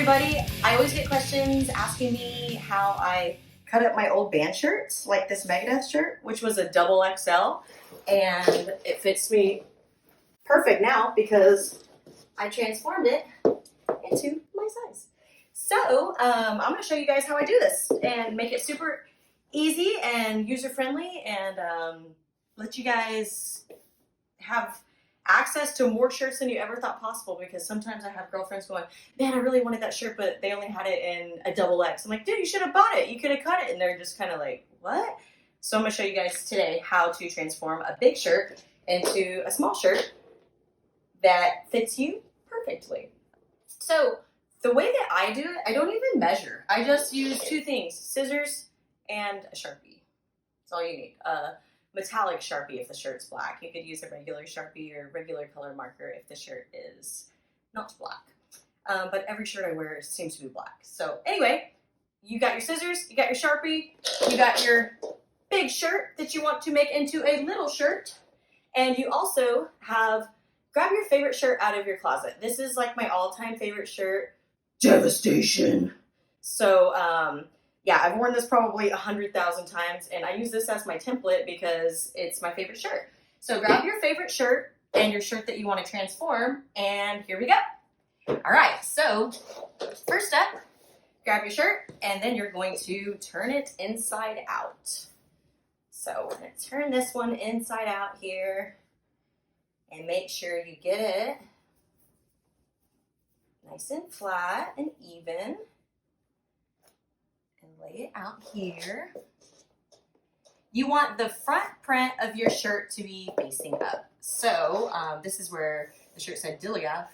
everybody. I always get questions asking me how I cut up my old band shirts, like this Megadeth shirt, which was a double XL, and it fits me perfect now because I transformed it into my size. So I'm going to show you guys how I do this and make it super easy and user-friendly and let you guys have access to more shirts than you ever thought possible, because sometimes I have girlfriends going, man, I really wanted that shirt, but they only had it in a double X. I'm like, dude, you should have bought it. You could have cut it. And they're just kind of like, what? So I'm going to show you guys today how to transform a big shirt into a small shirt that fits you perfectly. So the way that I do it, I don't even measure. I just use two things, scissors and a Sharpie. That's all you need. Metallic Sharpie if the shirt's black. You could use a regular Sharpie or regular color marker if the shirt is not black. But every shirt I wear seems to be black. So anyway, you got your scissors, you got your Sharpie, you got your big shirt that you want to make into a little shirt, and you also have, grab your favorite shirt out of your closet. This is like my all-time favorite shirt, Devastation. So yeah, I've worn this probably 100,000 times, and I use this as my template because it's my favorite shirt. So grab your favorite shirt and your shirt that you want to transform, and here we go. All right, so first up, grab your shirt, and then you're going to turn it inside out. So we're going to turn this one inside out here, and make sure you get it nice and flat and even. Lay it out here. You want the front print of your shirt to be facing up. So this is where the shirt said Dilia.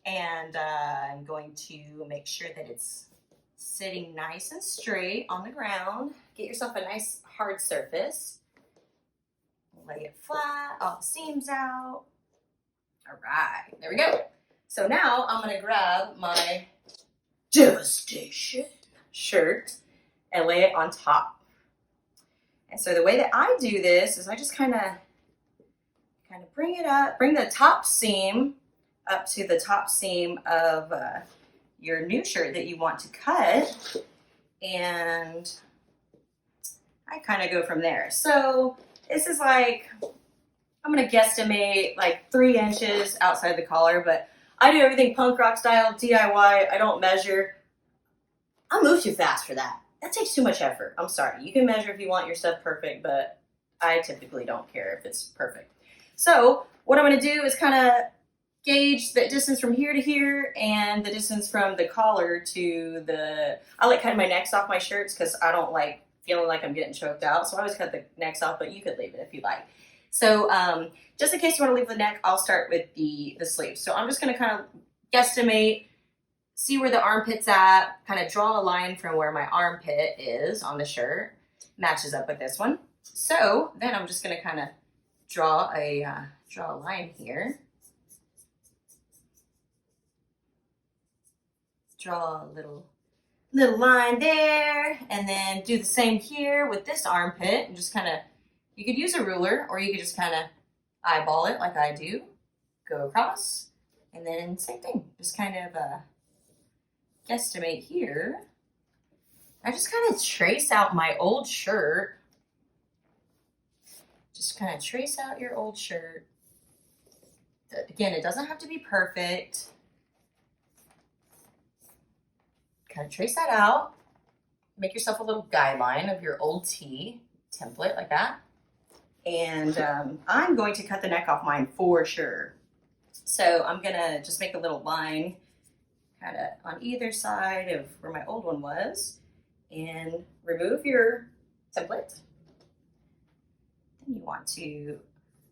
And I'm going to make sure that it's sitting nice and straight on the ground. Get yourself a nice hard surface. Lay it flat, all the seams out. All right, there we go. So now I'm going to grab my Devastation shirt and lay it on top. And so the way that I do this is I just kind of bring it up, bring the top seam up to the top seam of your new shirt that you want to cut, and I kind of go from there. So this is like, I'm going to guesstimate like 3 inches outside the collar, but I do everything punk rock style, DIY. I don't measure. I move too fast for that. That takes too much effort. I'm sorry. You can measure if you want your stuff perfect, but I typically don't care if it's perfect. So what I'm going to do is kind of gauge the distance from here to here and the distance from the collar to the... I like cutting my necks off my shirts because I don't like feeling like I'm getting choked out. So I always cut the necks off, but you could leave it if you like. So just in case you want to leave the neck, I'll start with the sleeves. So I'm just going to kind of guesstimate, see where the armpit's at, kind of draw a line from where my armpit is on the shirt, matches up with this one. So then I'm just going to kind of draw a line here. Draw a little line there, and then do the same here with this armpit, and just kind of, you could use a ruler, or you could just kind of eyeball it like I do. Go across, and then same thing. Just kind of guesstimate here. I just kind of trace out my old shirt. Just kind of trace out your old shirt. Again, it doesn't have to be perfect. Kind of trace that out. Make yourself a little guideline of your old tee template like that. And I'm going to cut the neck off mine for sure. So I'm going to just make a little line kind of on either side of where my old one was, and remove your template. Then you want to,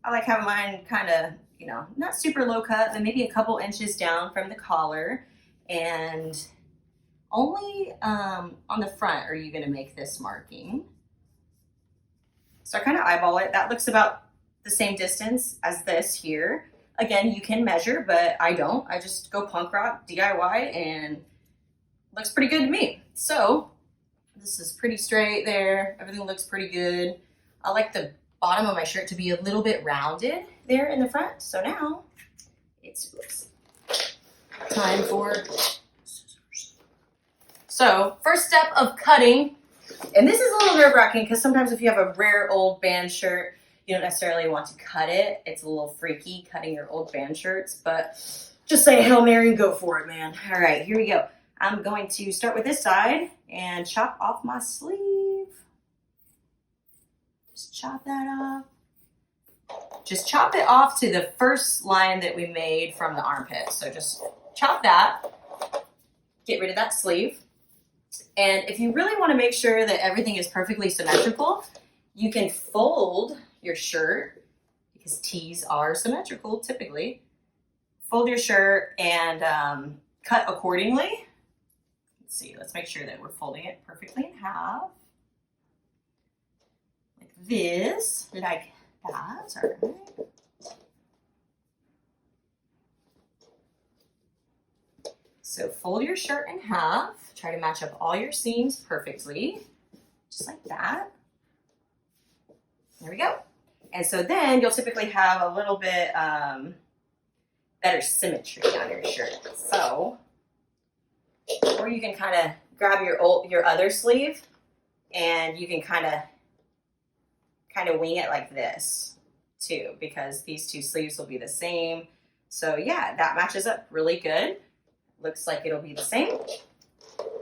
I like having mine kind of, you know, not super low cut, but maybe a couple inches down from the collar, and only on the front are you going to make this marking. So I kind of eyeball it. That looks about the same distance as this here. Again, you can measure, but I don't. I just go punk rock, DIY, and looks pretty good to me. So this is pretty straight there. Everything looks pretty good. I like the bottom of my shirt to be a little bit rounded there in the front. So now it's, oops, Time for scissors. So first step of cutting, and this is a little nerve-wracking because sometimes if you have a rare old band shirt, you don't necessarily want to cut it. It's a little freaky cutting your old band shirts, but just say Hail Mary and go for it, man. All right, here we go. I'm going to start with this side and chop off my sleeve. Just chop that off. Just chop it off to the first line that we made from the armpit. So just chop that, get rid of that sleeve. And if you really want to make sure that everything is perfectly symmetrical, you can fold your shirt, because tees are symmetrical typically. Fold your shirt and cut accordingly. Let's see, let's make sure that we're folding it perfectly in half. Like this, like that, all right. So fold your shirt in half. Try to match up all your seams perfectly, just like that. There we go. And so then you'll typically have a little bit better symmetry on your shirt. So, or you can kind of grab your other sleeve and you can kind of wing it like this too, because these two sleeves will be the same. So yeah, that matches up really good. Looks like it'll be the same.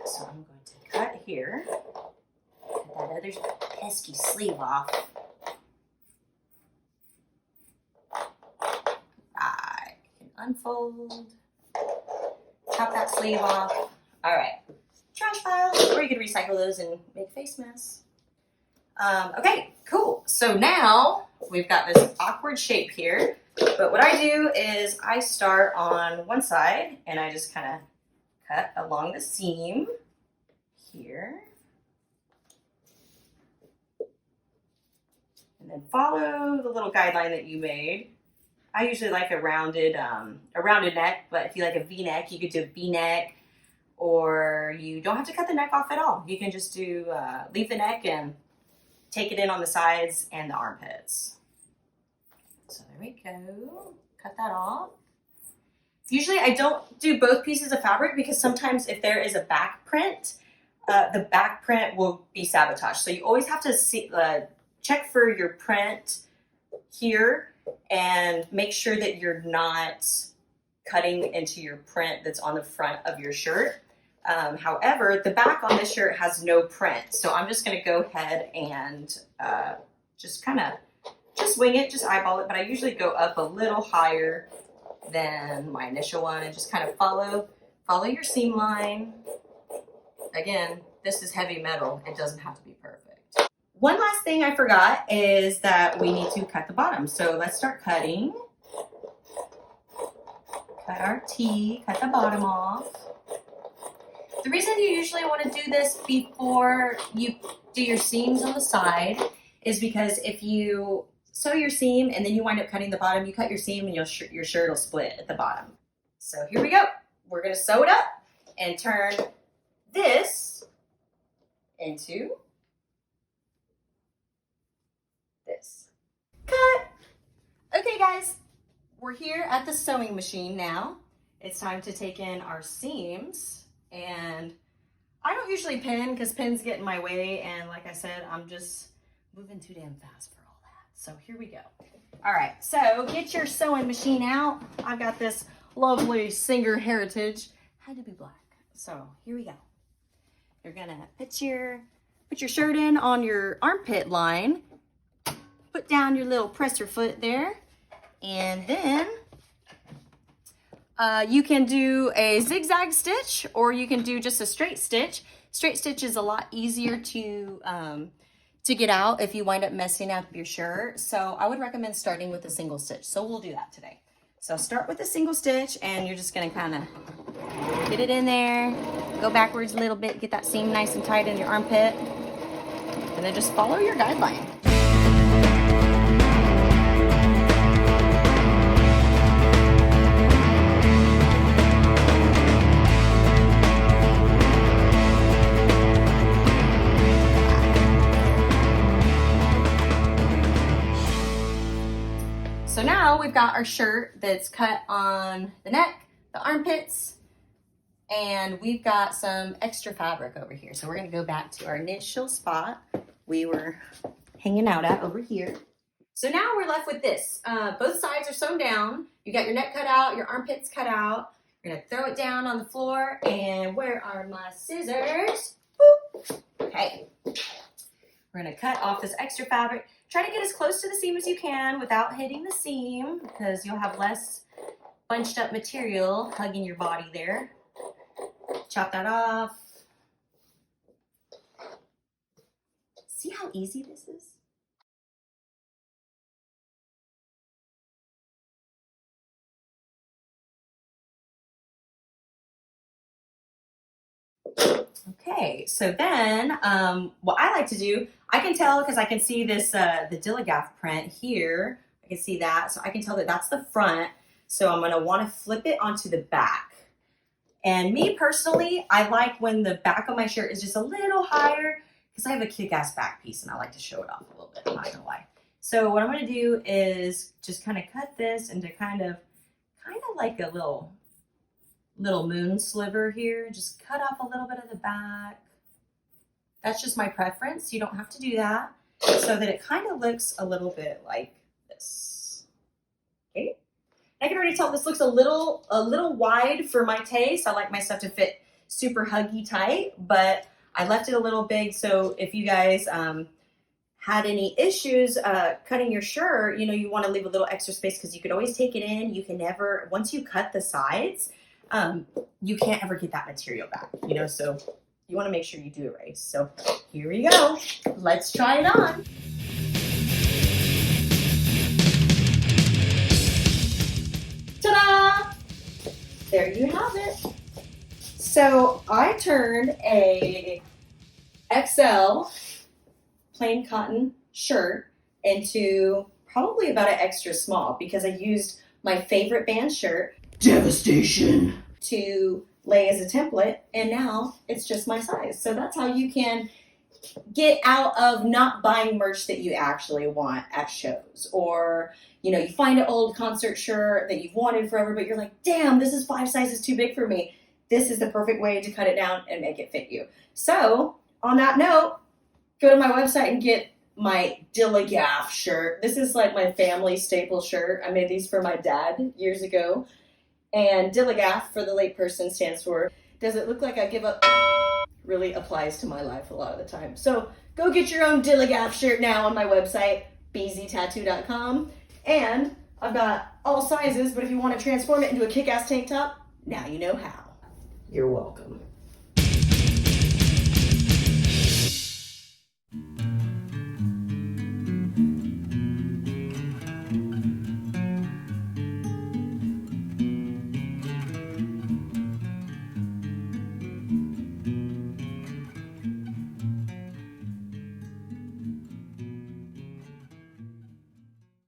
So I'm going to cut here. Cut that other pesky sleeve off. I can unfold. Chop that sleeve off. All right. Trash piles, or you can recycle those and make face masks. Okay, cool. So now we've got this awkward shape here. But what I do is I start on one side and I just kind of cut along the seam here. And then follow the little guideline that you made. I usually like a rounded neck, but if you like a V-neck, you could do a V-neck, or you don't have to cut the neck off at all. You can just do, leave the neck and take it in on the sides and the armpits. So there we go. Cut that off. Usually I don't do both pieces of fabric because sometimes if there is a back print, the back print will be sabotaged. So you always have to see, check for your print here and make sure that you're not cutting into your print that's on the front of your shirt. However, the back on this shirt has no print. So I'm just going to go ahead and just wing it, just eyeball it. But I usually go up a little higher than my initial one and just kind of follow your seam line. Again, this is heavy metal. It doesn't have to be perfect. One last thing I forgot is that we need to cut the bottom. So let's start cutting. Cut our T, cut the bottom off. The reason you usually want to do this before you do your seams on the side is because if you sew your seam and then you wind up cutting the bottom, you cut your seam and your shirt will split at the bottom. So here we go. We're going to sew it up and turn this into this. Cut! Okay guys, we're here at the sewing machine now. It's time to take in our seams. And I don't usually pin because pins get in my way. And like I said, I'm just moving too damn fast for all that. So here we go. All right, so get your sewing machine out. I've got this lovely Singer Heritage. Had to be black. So here we go. You're gonna put your shirt in on your armpit line. Put down your little presser foot there. And then you can do a zigzag stitch or you can do just a straight stitch. Straight stitch is a lot easier to get out if you wind up messing up your shirt. So I would recommend starting with a single stitch. So we'll do that today. So start with a single stitch and you're just gonna kind of get it in there, go backwards a little bit, get that seam nice and tight in your armpit, and then just follow your guideline. So now we've got our shirt that's cut on the neck, the armpits, and we've got some extra fabric over here. So we're gonna go back to our initial spot we were hanging out at over here. So now we're left with this. Both sides are sewn down. You got your neck cut out, your armpits cut out. You're gonna throw it down on the floor, and where are my scissors? Boop. Okay. We're gonna cut off this extra fabric. Try to get as close to the seam as you can without hitting the seam, because you'll have less bunched up material hugging your body there. Chop that off. See how easy this is? Okay, so then what I like to do, I can tell because I can see this, the Dilligaff print here. I can see that, so I can tell that that's the front. So I'm gonna wanna flip it onto the back. And me personally, I like when the back of my shirt is just a little higher because I have a kick-ass back piece and I like to show it off a little bit, I'm not gonna lie. So what I'm gonna do is just kind of cut this into kind of like a little moon sliver here. Just cut off a little bit of the back. That's just my preference. You don't have to do that. So that it kind of looks a little bit like this. Okay. I can already tell this looks a little wide for my taste. I like my stuff to fit super huggy tight, but I left it a little big. So if you guys had any issues cutting your shirt, you know, you want to leave a little extra space because you could always take it in. You can never, once you cut the sides, you can't ever get that material back, you know, so you want to make sure you do it right. So here we go. Let's try it on. Ta-da! There you have it. So I turned a XL plain cotton shirt into probably about an extra small because I used my favorite band shirt, Devastation, to lay as a template, and now it's just my size. So that's how you can get out of not buying merch that you actually want at shows, or you know, you find an old concert shirt that you've wanted forever, but you're like, damn, this is 5 sizes too big for me. This is the perfect way to cut it down and make it fit you. So on that note, go to my website and get my Dilligaff shirt. This is like my family staple shirt. I made these for my dad years ago. And Dilligaff, for the late person, stands for, does it look like I give up? Really applies to my life a lot of the time. So go get your own Dilligaff shirt now on my website, bztattoo.com. And I've got all sizes, but if you want to transform it into a kick-ass tank top, now you know how. You're welcome.